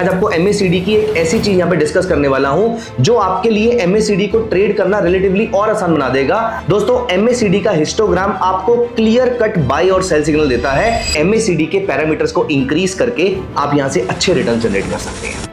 आज आपको MACD की एक ऐसी चीज यहाँ पे डिस्कस करने वाला हूं जो आपके लिए MACD को ट्रेड करना रिलेटिवली और आसान बना देगा। दोस्तों, MACD का हिस्टोग्राम आपको क्लियर कट बाय और सेल सिग्नल देता है। MACD के पैरामीटर्स को इंक्रीज करके आप यहां से अच्छे रिटर्न जनरेट कर सकते हैं।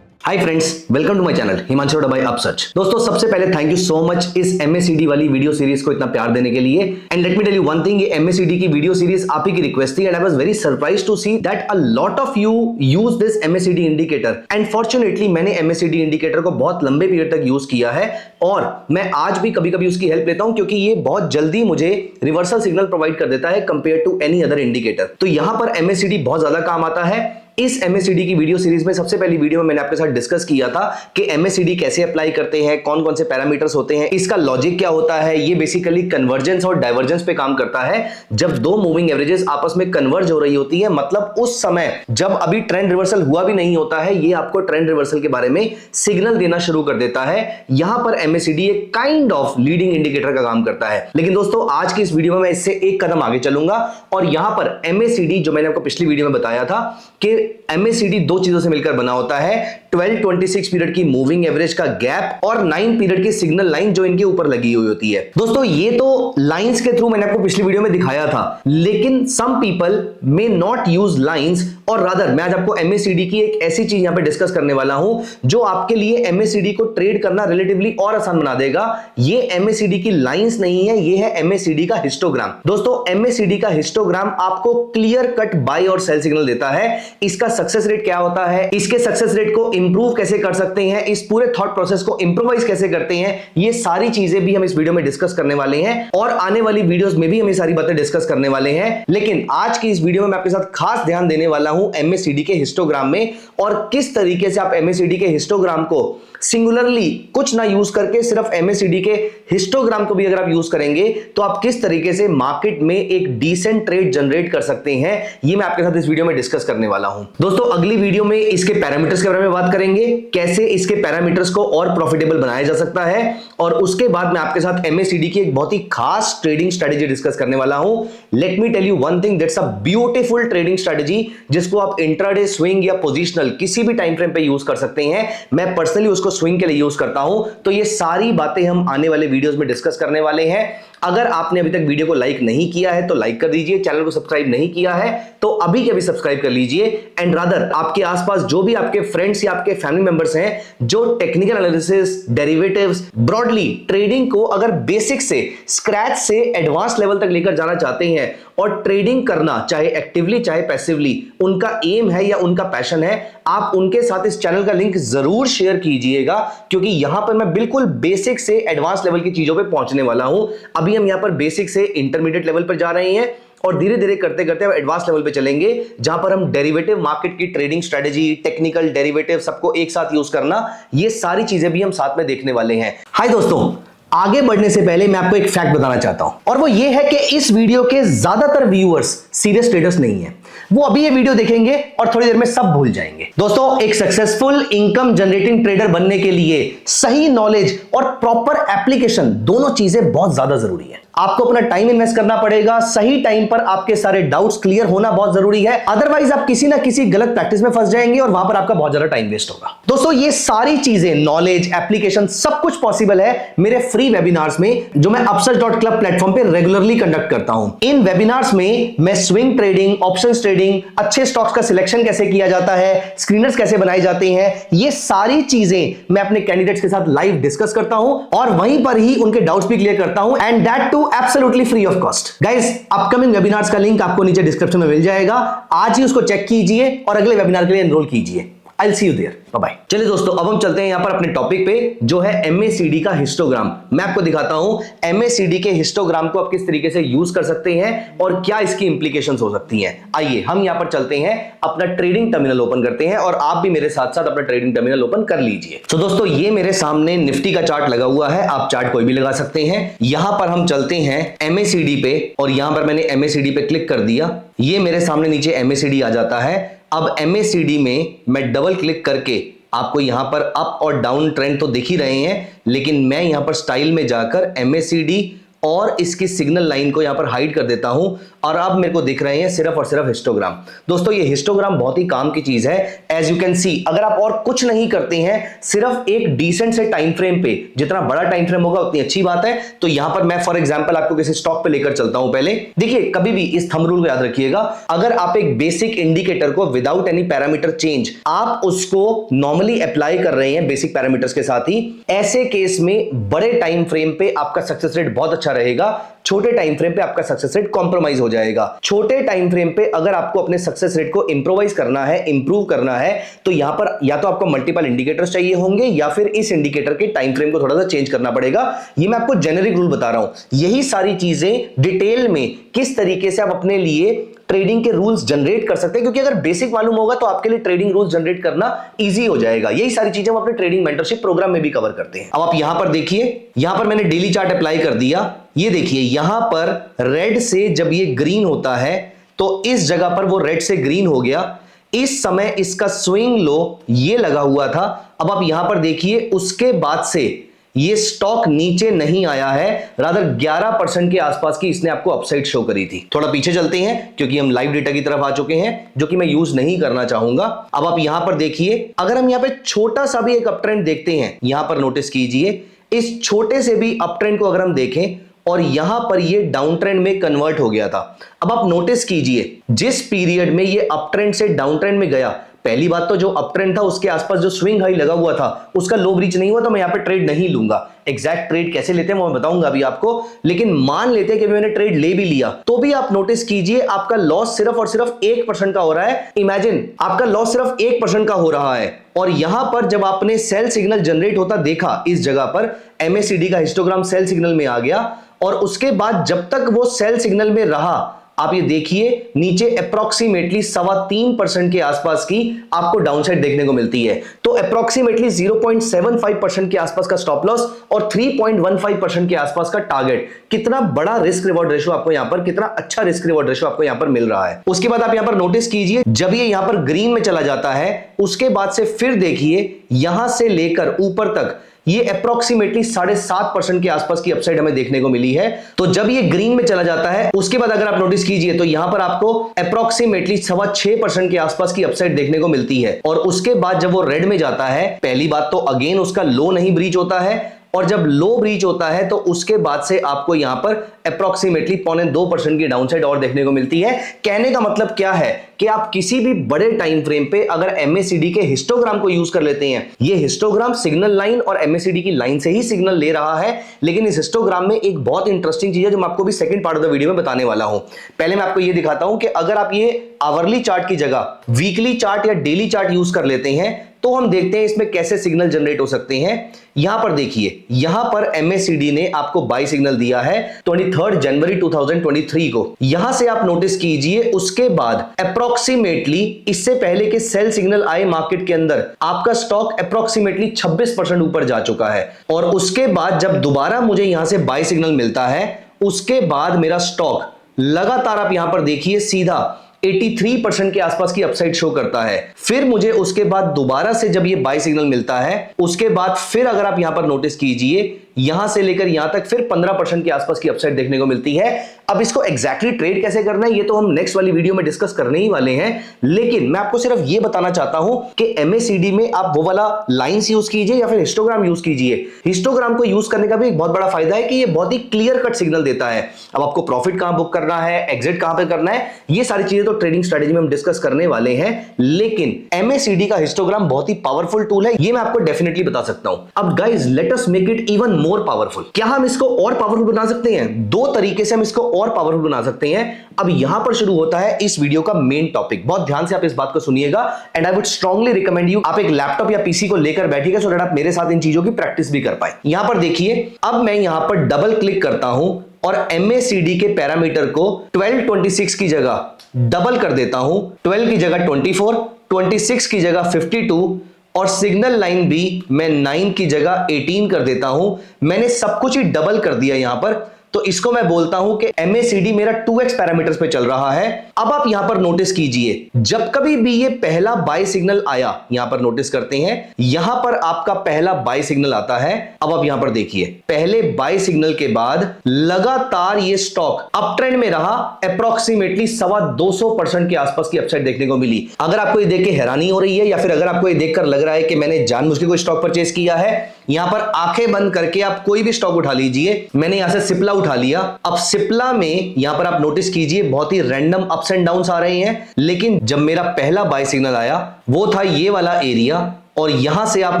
Hi friends, welcome to my channel Himanshu by upsearch. दोस्तों, सबसे पहले थैंक यू सो मच इस MACD वाली वीडियो सीरीज को इतना प्यार देने के लिए। And let me tell you one thing, ये MACD की वीडियो सीरीज आप ही की रिक्वेस्ट थी and I was very surprised to see that a lot of you use this MACD indicator. And fortunately मैंने MACD इंडिकेटर को बहुत लंबे पीरियड तक यूज किया है और मैं आज भी कभी कभी उसकी हेल्प लेता हूं क्योंकि ये बहुत जल्दी मुझे रिवर्सल सिग्नल प्रोवाइड कर देता है compare to any other indicator. तो यहां पर MACD बहुत ज्यादा काम आता है। इस MACD की वीडियो सीरीज में सबसे पहली वीडियो में मैंने आपके साथ डिस्कस किया था कि MACD कैसे अप्लाई करते हैं, कौन कौन से पैरामीटर्स होते हैं, इसका लॉजिक क्या होता है। ये बेसिकली कन्वर्जेंस और डाइवर्जेंस पे काम करता है। जब दो मूविंग एवरेजेस आपस में कन्वर्ज हो रही होती है, मतलब उस समय जब अभी ट्रेंड रिवर्सल हुआ भी नहीं होता है, ये आपको ट्रेंड रिवर्सल के बारे में सिग्नल देना शुरू कर देता है। यहां पर MACD एक काइंड ऑफ लीडिंग इंडिकेटर का काम करता है। लेकिन दोस्तों, आज की इस वीडियो में मैं इससे एक कदम आगे चलूंगा और यहां पर MACD जो मैंने आपको पिछली वीडियो में बताया था कि MACD दो चीजों से मिलकर बना होता है, 12-26 पीरियड की मूविंग एवरेज का गैप और 9 पीरियड की सिग्नल लाइन जो इनके ऊपर लगी हुई होती है। दोस्तों, ये तो लाइंस के थ्रू मैंने आपको पिछली वीडियो में दिखाया था, लेकिन some people may not use lines और रादर मैं आज आपको MACD की एक ऐसी चीज यहां पे डिस्कस करने वाला हूं जो आपके लिए MACD को ट्रेड करना रिलेटिवली और आसान बना देगा। ये MACD की लाइंस नहीं है, ये है MACD का हिस्टोग्राम। दोस्तों, MACD का हिस्टोग्राम आपको क्लियर कट बाय और सेल सिग्नल देता है। इसका सक्सेस रेट क्या होता है, इसके सक्सेस रेट को इंप्रूव कैसे कर सकते हैं, इस पूरे थॉट प्रोसेस को इंप्रोवाइज कैसे करते हैं, ये सारी चीजें भी हम इस वीडियो में डिस्कस करने वाले हैं और आने वाली वीडियोस में भी हम ये सारी बातें डिस्कस करने वाले हैं। लेकिन आज की इस वीडियो में मैं आपके साथ खास ध्यान देने वाला हूं MACD के हिस्टोग्राम में और किस तरीके से आप MACD के हिस्टोग्राम को सिंगुलरली कुछ ना यूज करके सिर्फ MACD के हिस्टोग्राम को भी अगर आप यूज करेंगे तो आप किस तरीके से मार्केट में एक डिसेंट ट्रेड जनरेट कर सकते हैं, ये मैं आपके साथ इस वीडियो में डिस्कस करने वाला हूं। दोस्तों, अगली वीडियो में इसके पैरामीटर्स के बारे में बात करेंगे, कैसे इसके पैरामीटर्स को और प्रॉफिटेबल बनाया जा सकता है और उसके बाद मैं आपके साथ MACD की एक बहुत ही खास ट्रेडिंग स्ट्रेटेजी डिस्कस करने वाला हूं। Let me tell you one thing, that's a beautiful trading strategy जिसको आप इंट्राडे, स्विंग या पोजिशनल किसी भी टाइम फ्रेम पे यूज कर सकते हैं। मैं पर्सनली उसको स्विंग के लिए यूज करता हूं। तो ये सारी बातें हम आने वाले वीडियोस में डिस्कस करने वाले हैं। अगर आपने अभी तक वीडियो को लाइक नहीं किया है तो लाइक कर दीजिए, चैनल को सब्सक्राइब नहीं किया है तो अभी के अभी सब्सक्राइब कर लीजिए। एंड रादर आपके आसपास जो भी आपके फ्रेंड्स या आपके फैमिली मेंबर्स हैं जो technical analysis, derivatives, broadly trading को अगर बेसिक से, स्क्रैच से एडवांस लेवल तक लेकर जाना चाहते हैं और ट्रेडिंग करना चाहे एक्टिवली चाहे पैसिवली उनका एम है या उनका पैशन है, आप उनके साथ इस चैनल का लिंक जरूर शेयर कीजिएगा क्योंकि यहां पर मैं बिल्कुल बेसिक से एडवांस लेवल की चीजों पे पहुंचने वाला हूं। अभी हम यहां पर बेसिक से इंटरमीडिएट लेवल पर जा रहे हैं और धीरे धीरे करते करते हम एडवांस लेवल पे चलेंगे जहां पर हम डेरिवेटिव मार्केट की ट्रेडिंग स्ट्रेटेजी, टेक्निकल डेरिवेटिव सबको एक साथ यूज करना, ये सारी चीजें भी हम साथ में देखने वाले हैं। हाय दोस्तों, आगे बढ़ने से पहले मैं आपको एक फैक्ट बताना चाहता हूं और वो ये है कि इस वीडियो के ज्यादातर व्यूअर्स सीरियस ट्रेडर्स नहीं है। वो अभी ये वीडियो देखेंगे और थोड़ी देर में सब भूल जाएंगे। दोस्तों, एक सक्सेसफुल इनकम जनरेटिंग ट्रेडर बनने के लिए सही नॉलेज और प्रॉपर एप्लीकेशन दोनों चीजें बहुत ज्यादा जरूरी है। आपको अपना टाइम इन्वेस्ट करना पड़ेगा, सही टाइम पर आपके सारे डाउट्स क्लियर होना बहुत जरूरी है, अदरवाइज आप किसी ना किसी गलत प्रैक्टिस में फंस जाएंगे और वहां पर आपका बहुत ज्यादा टाइम वेस्ट होगा। दोस्तों, ये सारी चीजें, नॉलेज, एप्लीकेशन सब कुछ पॉसिबल है मेरे फ्री वेबिनार्स में जो मैं upsurge.club प्लेटफॉर्म पे रेगुलरली कंडक्ट करता हूं। इन वेबिनार्स में मैं स्विंग ट्रेडिंग, ऑप्शंस ट्रेडिंग, अच्छे स्टॉक्स का सिलेक्शन कैसे किया जाता है, स्क्रीनर्स कैसे बनाए जाते हैं, ये सारी चीजें मैं अपने कैंडिडेट्स के साथ लाइव डिस्कस करता हूं और वहीं पर ही उनके डाउट्स भी क्लियर करता हूं and that too absolutely free of cost. Guys, upcoming webinars का लिंक आपको नीचे डिस्क्रिप्शन में मिल जाएगा, आज ही उसको चेक कीजिए और अगले वेबिनार के लिए एनरोल कीजिए। I'll see you there. Bye bye. चलिए दोस्तों, अब हम चलते हैं यहां पर अपने टॉपिक पे जो है MACD का हिस्टोग्राम। मैं आपको दिखाता हूं MACD के हिस्टोग्राम को आप किस तरीके से यूज कर सकते हैं और क्या इसकी इंप्लीकेशंस हो सकती हैं। आइए हम यहां पर चलते हैं, अपना ट्रेडिंग टर्मिनल ओपन करते हैं और आप भी मेरे साथ साथ अपना ट्रेडिंग टर्मिनल ओपन कर लीजिए। तो दोस्तों, ये मेरे सामने निफ्टी का चार्ट लगा हुआ है, आप चार्ट कोई भी लगा सकते हैं। यहां पर हम चलते हैं MACD पे और यहां पर मैंने MACD पे क्लिक कर दिया, ये मेरे सामने नीचे MACD आ जाता है। अब MACD में मैं डबल क्लिक करके आपको यहां पर अप और डाउन ट्रेंड तो दिख ही रहे हैं, लेकिन मैं यहां पर स्टाइल में जाकर MACD और इसकी सिग्नल लाइन को यहां पर हाइड कर देता हूं और अब मेरे को दिख रहे हैं सिर्फ और सिर्फ हिस्टोग्राम। दोस्तों ये हिस्टोग्राम बहुत ही काम की चीज है। एज यू कैन सी, अगर आप और कुछ नहीं करते हैं, सिर्फ एक डिसेंट से टाइम फ्रेम पे, जितना बड़ा टाइम फ्रेम होगा उतनी अच्छी बात है। तो यहां पर मैं फॉर एग्जांपल आपको किसी स्टॉक पे लेकर चलता हूं। पहले देखिए, कभी भी इस थंब रूल को याद रखिएगा, अगर आप एक बेसिक इंडिकेटर को विदाउट एनी पैरामीटर चेंज आप उसको नॉर्मली अप्लाई कर रहे हैं बेसिक पैरामीटर्स के साथ ही, ऐसे केस में बड़े टाइम फ्रेम पे आपका सक्सेस रेट बहुत अच्छा रहेगा, छोटे टाइम फ्रेम पे आपका सक्सेस रेट कॉम्प्रोमाइज हो जाएगा। छोटे टाइम फ्रेम पे अगर आपको अपने सक्सेस रेट को इंप्रोवाइज करना है, इंप्रूव करना है, तो यहां पर या तो आपको मल्टीपल इंडिकेटर्स चाहिए होंगे या फिर इस इंडिकेटर के टाइम फ्रेम को थोड़ा सा चेंज करना पड़ेगा। ये मैं आपको जेनेरिक रूल बता रहा हूं। यही सारी चीजें डिटेल में किस तरीके से आप अपने लिए ट्रेडिंग के रूल्स जनरेट कर सकते हैं, क्योंकि अगर बेसिक मालूम होगा तो आपके लिए ट्रेडिंग रूल्स जनरेट करना इजी हो जाएगा। यही सारी चीजें हम अपने ट्रेडिंग मेंटरशिप प्रोग्राम में भी कवर करते हैं। अब आप यहां पर देखिए, यहां पर मैंने डेली चार्ट अप्लाई कर दिया। ये देखिए, यहां पर रेड से जब ये ग्रीन होता है तो इस जगह पर वो रेड से ग्रीन हो गया। इस समय इसका स्विंग लो ये लगा हुआ था। अब आप यहां पर देखिए, उसके बाद से ये स्टॉक नीचे नहीं आया है, रादर 11% के आसपास की इसने आपको अपसाइड शो करी थी। थोड़ा पीछे चलते हैं क्योंकि हम लाइव डेटा की तरफ आ चुके हैं, जो कि मैं यूज नहीं करना चाहूंगा। अब आप यहां पर देखिए, अगर हम यहां पे छोटा सा भी एक अप ट्रेंड देखते हैं, यहां पर नोटिस कीजिए, इस छोटे से भी अप ट्रेंड को अगर हम देखें और यहां पर ये डाउन ट्रेंड में कन्वर्ट हो गया था। अब आप नोटिस कीजिए, जिस पीरियड में ये अप ट्रेंड से डाउन ट्रेंड में गया, पहली बात तो जो अप ट्रेंड था उसके आसपास जो स्विंग हाई लगा हुआ था उसका लो ब्रीच नहीं हुआ, तो मैं यहां पे ट्रेड नहीं लूंगा। एग्जैक्ट ट्रेड कैसे लेते हैं मैं बताऊंगा अभी आपको, लेकिन मान लेते हैं कि मैंने ट्रेड ले भी लिया, तो भी आप नोटिस कीजिए आपका लॉस सिर्फ और सिर्फ 1% का हो रहा है। इमेजिन, आपका लॉस सिर्फ 1% का हो रहा है। और यहां पर जब आपने सेल सिग्नल जनरेट होता देखा, इस जगह पर MACD का हिस्टोग्राम सेल सिग्नल में आ गया और उसके बाद जब तक वो सेल सिग्नल में रहा, आप ये देखिए नीचे अप्रोक्सीमेटली 3.25% के आसपास की आपको डाउनसाइड देखने को मिलती है। तो अप्रोक्सीमेटली 0.75% के आसपास का स्टॉप लॉस और 3.15% के आसपास का टारगेट। कितना बड़ा रिस्क रिवॉर्ड रेशियो आपको यहां पर, कितना अच्छा रिस्क रिवॉर्ड रेशियो आपको यहां पर मिल रहा है। उसके बाद आप यहां पर नोटिस कीजिए, जब ये यहां पर ग्रीन में चला जाता है, उसके बाद से फिर देखिए यहां से लेकर ऊपर तक ये अप्रोक्सीमेटली 7.5% के आसपास की अपसाइड हमें देखने को मिली है। तो जब ये ग्रीन में चला जाता है, उसके बाद अगर आप नोटिस कीजिए तो यहां पर आपको अप्रोक्सीमेटली 6.25% के आसपास की अपसाइड देखने को मिलती है। और उसके बाद जब वो रेड में जाता है, पहली बात तो अगेन उसका लो नहीं ब्रीच होता है, और जब लो ब्रीच होता है तो उसके बाद से आपको यहां पर अप्रोक्सीमेटली 0.2% की डाउनसाइड और देखने को मिलती है। कहने का मतलब क्या है कि आप किसी भी बड़े टाइम फ्रेम पे अगर MACD के हिस्टोग्राम को यूज कर लेते हैं, ये हिस्टोग्राम सिग्नल लाइन और MACD की लाइन से ही सिग्नल ले रहा है। लेकिन इस हिस्टोग्राम में एक बहुत इंटरेस्टिंग चीज है जो मैं आपको भी second part of the video में बताने वाला हूं। पहले मैं आपको ये दिखाता हूं कि अगर आप ये आवरली चार्ट की जगह वीकली चार्ट या डेली चार्ट यूज कर लेते हैं तो हम देखते हैं इसमें कैसे सिग्नल जनरेट हो सकते हैं। यहां पर देखिए, यहां पर MACD ने आपको बाय सिग्नल दिया है 23 जनवरी 2023 को। यहां से आप नोटिस कीजिए, उसके बाद अप्रोक्सीमेटली इससे पहले के सेल सिग्नल आए मार्केट के अंदर, आपका स्टॉक अप्रोक्सीमेटली 26% ऊपर जा चुका है। और उसके बाद जब दोबारा मुझे यहां से बाय सिग्नल मिलता है, उसके बाद मेरा स्टॉक लगातार आप यहां पर देखिए सीधा 83% के आसपास की अपसाइड शो करता है। फिर मुझे उसके बाद दोबारा से जब ये बाय सिग्नल मिलता है, उसके बाद फिर अगर आप यहां पर नोटिस कीजिए, यहां से लेकर यहां तक फिर 15% के आसपास की अपसाइड देखने को मिलती है। अब इसको एग्जैक्टली ट्रेड कैसे करना है ये तो हम नेक्स्ट वाली वीडियो में डिस्कस करने ही वाले हैं, लेकिन मैं आपको सिर्फ ये बताना चाहता हूं कि MACD में आप वो वाला लाइंस यूज कीजिए या फिर हिस्टोग्राम यूज कीजिए। हिस्टोग्राम को यूज करने का भी एक बहुत बड़ा फायदा है कि ये बहुत ही क्लियर कट सिग्नल देता है। अब आपको प्रॉफिट कहां बुक करना है, एग्जिट कहां पे करना है, ये सारी चीजें तो ट्रेडिंग स्ट्रेटेजी में हम डिस्कस करने वाले हैं, लेकिन MACD का हिस्टोग्राम बहुत ही पावरफुल टूल है, ये मैं आपको डेफिनेटली बता सकता हूं। अब guys, let us make it even more powerful. क्या हम इसको और पावरफुल बना सकते हैं? दो तरीके से हम इसको और पावरफुल बना सकते हैं। अब यहां पर शुरू होता है इस वीडियो का मेन टॉपिक। बहुत ध्यान से आप इस बात को सुनिएगा and I would strongly recommend you आप एक लैपटॉप या पीसी को लेकर बैठिएगा सो दैट आप मेरे साथ इन चीजों की प्रैक्टिस भी कर पाए। यहां पर देखिए, अब मैं यहां पर डबल क्लिक करता हूं और MACD के पैरामीटर को 1226 की जगह डबल कर देता हूं, 12 की जगह 24, 26 की जगह 52 और सिग्नल लाइन भी मैं 9 की जगह 18 कर देता हूं। मैंने सब कुछ ही डबल कर दिया यहां पर। तो इसको मैं बोलता हूं कि MACD मेरा 2x पैरामीटर्स पे चल रहा है। अब आप यहां पर नोटिस कीजिए, जब कभी भी ये पहला बाय सिग्नल आया, यहां पर नोटिस करते हैं, यहां पर आपका पहला बाय सिग्नल आता है। अब आप यहां पर देखिए, पहले बाय सिग्नल के बाद लगातार ये स्टॉक अप ट्रेंड में रहा, अप्रॉक्सीमेटली 225% के आसपास की अपसाइड देखने को मिली। अगर आपको ये देख के हैरानी हो रही है या फिर अगर आपको ये देखकर लग रहा है कि मैंने जानबूझ के कोई स्टॉक परचेज किया है, यहां पर आंखें बंद करके आप कोई भी स्टॉक उठा लीजिए। मैंने यहां से सिप्ला उठा लिया। अब सिप्ला में यहां पर आप नोटिस कीजिए बहुत ही रैंडम अप्स एंड डाउन्स आ रहे हैं, लेकिन जब मेरा पहला बाय सिग्नल आया वो था ये वाला एरिया, और यहां से आप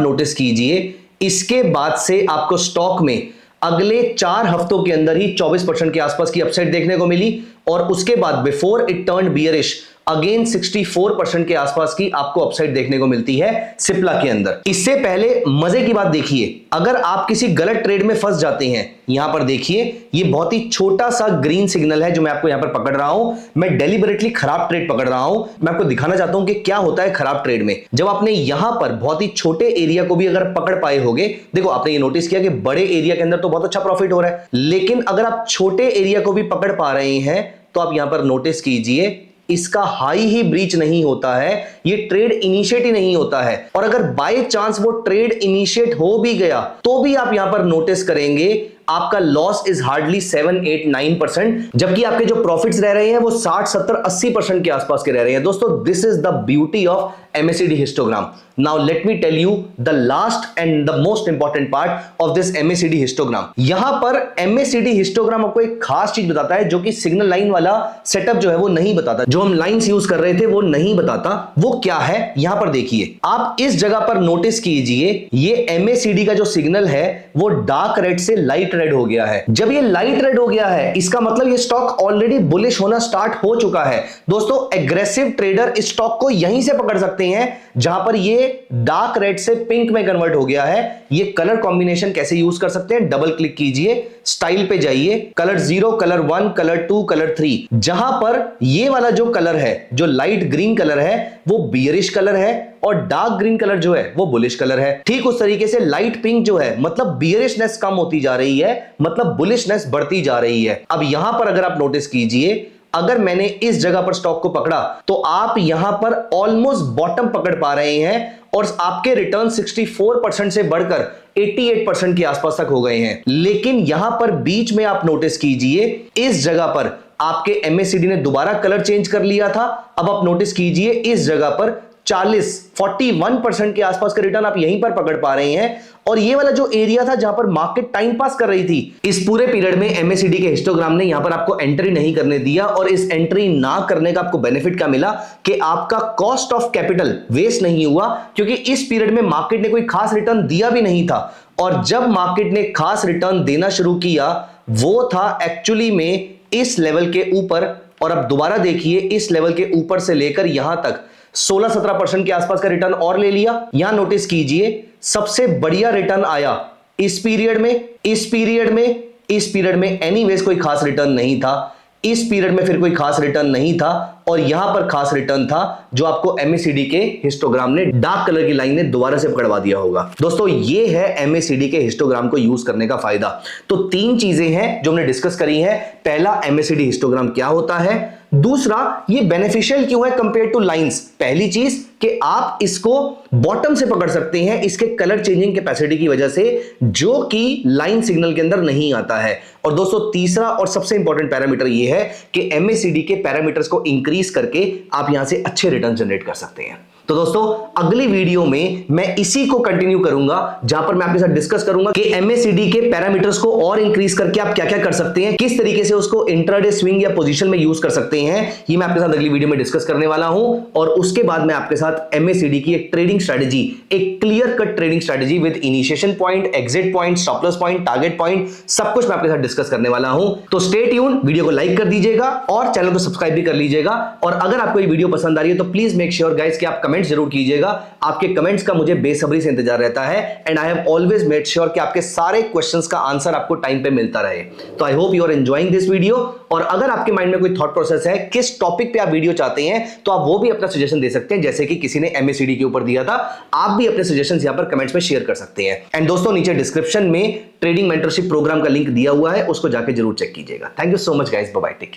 नोटिस कीजिए इसके बाद से आपको स्टॉक में अगले 4 हफ्तों के अंदर ही 24% के आसपास की अपसाइड देखने को मिली, और उसके बाद before it turn bearish again 64% के आसपास की आपको अपसाइड देखने को मिलती है सिप्ला के अंदर। इससे पहले मजे की बात देखिए, अगर आप किसी गलत ट्रेड में फंस जाते हैं, यहां पर देखिए ये बहुत ही छोटा सा ग्रीन सिग्नल है जो मैं आपको यहां पर पकड़ रहा हूं। मैं डेलिबरेटली खराब ट्रेड पकड़ रहा हूं। मैं आपको दिखाना चाहता हूं कि क्या होता है खराब ट्रेड में। जब आपने यहां पर बहुत ही छोटे एरिया को भी अगर पकड़ पाए होगे, देखो आपने ये नोटिस किया कि बड़े एरिया के अंदर तो बहुत अच्छा प्रॉफिट हो रहा है, लेकिन अगर आप छोटे एरिया को भी पकड़ पा रहे हैं तो आप यहां पर नोटिस कीजिए इसका हाई ही ब्रीच नहीं होता है, ये ट्रेड इनिशिएट ही नहीं होता है। और अगर बाय चांस वो ट्रेड इनिशिएट हो भी गया तो भी आप यहां पर नोटिस करेंगे आपका लॉस इज हार्डली 7, 8, 9%, जबकि आपके जो प्रॉफिट्स रह रहे हैं वो 60, 70, 80% के आसपास के रह रहे हैं। दोस्तों, this is the beauty of MACD histogram. Now let me tell you the last and the most important part of this MACD histogram. यहां पर MACD हिस्टोग्राम आपको एक खास चीज बताता है जो कि सिग्नल लाइन वाला सेटअप जो है वो नहीं बताता, जो हम लाइंस यूज कर रहे थे वो नहीं बताता। वो क्या है, यहां पर देखिए, आप इस जगह पर नोटिस कीजिए, ये MACD का जो सिग्नल है वो डार्क रेड से लाइट रेड हो गया है। जब ये लाइट रेड हो गया है, इसका मतलब ये स्टॉक ऑलरेडी बुलिश होना स्टार्ट हो चुका है। दोस्तों, एग्रेसिव ट्रेडर इस स्टॉक को यहीं से पकड़ सकते हैं जहां पर ये डार्क रेड से पिंक में कन्वर्ट हो गया है। ये कलर कॉम्बिनेशन कैसे यूज कर सकते हैं, डबल क्लिक कीजिए, स्टाइल पे जाइए, कलर 0, कलर 1, कलर 2, कलर 3, जहां पर ये वाला जो कलर है, जो लाइट ग्रीन कलर है वो बियरिश कलर है, और डार्क ग्रीन कलर जो है वो बुलिश कलर है। ठीक उस तरीके से लाइट पिंक जो है मतलब बियरिशनेस कम होती जा रही है, मतलब बुलिशनेस बढ़ती जा रही है। अब यहां पर अगर आप नोटिस कीजिए, अगर मैंने इस जगह पर स्टॉक को पकड़ा तो आप यहां पर ऑलमोस्ट बॉटम पकड़ पा रहे हैं, और आपके रिटर्न 64% से बढ़कर 88% के आसपास तक हो गए हैं। लेकिन यहां पर बीच में आप नोटिस कीजिए, इस जगह पर आपके MACD ने दोबारा कलर चेंज कर लिया था। अब आप नोटिस कीजिए, इस जगह पर 41% के आसपास का रिटर्न आप यहीं पर पकड़ पा रहे हैं। और ये वाला जो एरिया था जहां पर मार्केट टाइम पास कर रही थी, इस पूरे पीरियड में MACD के हिस्टोग्राम ने यहां पर आपको एंट्री नहीं करने दिया। और इस एंट्री ना करने का आपको बेनिफिट क्या मिला कि आपका कॉस्ट ऑफ कैपिटल वेस्ट नहीं हुआ, क्योंकि इस पीरियड में मार्केट ने कोई खास रिटर्न दिया भी नहीं था। और जब मार्केट ने खास रिटर्न देना शुरू किया वो था एक्चुअली में इस लेवल के ऊपर। और अब दोबारा देखिए, इस लेवल के ऊपर से लेकर यहां तक 16-17% के आसपास का रिटर्न और ले लिया। यहां नोटिस कीजिए, सबसे बढ़िया रिटर्न आया इस पीरियड में, इस पीरियड में, इस पीरियड में एनीवेज कोई खास रिटर्न नहीं था, इस पीरियड में फिर कोई खास रिटर्न नहीं था, और यहां पर खास रिटर्न था जो आपको MACD के हिस्टोग्राम ने डार्क कलर की लाइन ने दोबारा से पकड़वा दिया होगा। दोस्तों, ये है MACD के हिस्टोग्राम को यूज करने का फायदा। तो 3 चीजें हैं जो हमने डिस्कस करी हैं। पहला, MACD हिस्टोग्राम क्या होता है, दूसरा, ये बेनिफिशियल क्यों है कंपेयर टू लाइंस, पहली चीज कि आप इसको बॉटम से पकड़ सकते हैं इसके कलर चेंजिंग कैपेसिटी की वजह से, जो कि लाइन सिग्नल के अंदर नहीं आता है। और दोस्तों, तीसरा और सबसे इंपॉर्टेंट पैरामीटर ये है कि MACD के पैरामीटर्स को इंक्रीज करके आप यहां से अच्छे रिटर्न जनरेट कर सकते हैं। तो दोस्तों, अगली वीडियो में मैं इसी को कंटिन्यू करूंगा, जहां पर मैं आपके साथ डिस्कस करूंगा कि MACD के पैरामीटर्स को और इंक्रीज करके आप क्या क्या कर सकते हैं, किस तरीके से उसको इंट्राडे स्विंग या पोजीशन में यूज कर सकते हैं। ये मैं आपके साथ अगली वीडियो में डिस्कस करने वाला हूं। और उसके बाद मैं आपके साथ MACD की एक ट्रेडिंग स्ट्रेटेजी, एक clear cut trading strategy with initiation point, exit point, stop loss point, target point, सब कुछ मैं आपके साथ डिस्कस करने वाला हूं। तो स्टे ट्यून, वीडियो को लाइक कर दीजिएगा और चैनल को सब्सक्राइब भी कर लीजिएगा। और अगर आपको ये वीडियो पसंद आ रही है तो प्लीज मेक श्योर गाइस कि आप कमेंट कमेंट्स जरूर कीजिएगा। आपके कमेंट्स का मुझे बेसब्री से इंतजार रहता है and I have always made sure कि आपके सारे क्वेश्चंस का आंसर आपको टाइम पे मिलता रहे। तो I hope you are enjoying this video. और अगर आपके माइंड में कोई थॉट प्रोसेस है किस टॉपिक पे आप वीडियो चाहते हैं तो आप वो भी अपना सजेशन दे सकते हैं, जैसे कि किसी ने एमएसईडी के ऊपर दिया था। आप भी अपने सजेशंस यहां पर कमेंट्स में शेयर कर सकते हैं। एंड दोस्तों नीचे डिस्क्रिप्शन में ट्रेडिंग मेंटरशिप प्रोग्राम का लिंक दिया हुआ है, उसको जाके जरूर चेक कीजिएगा। Thank you so much guys, bye bye, take care.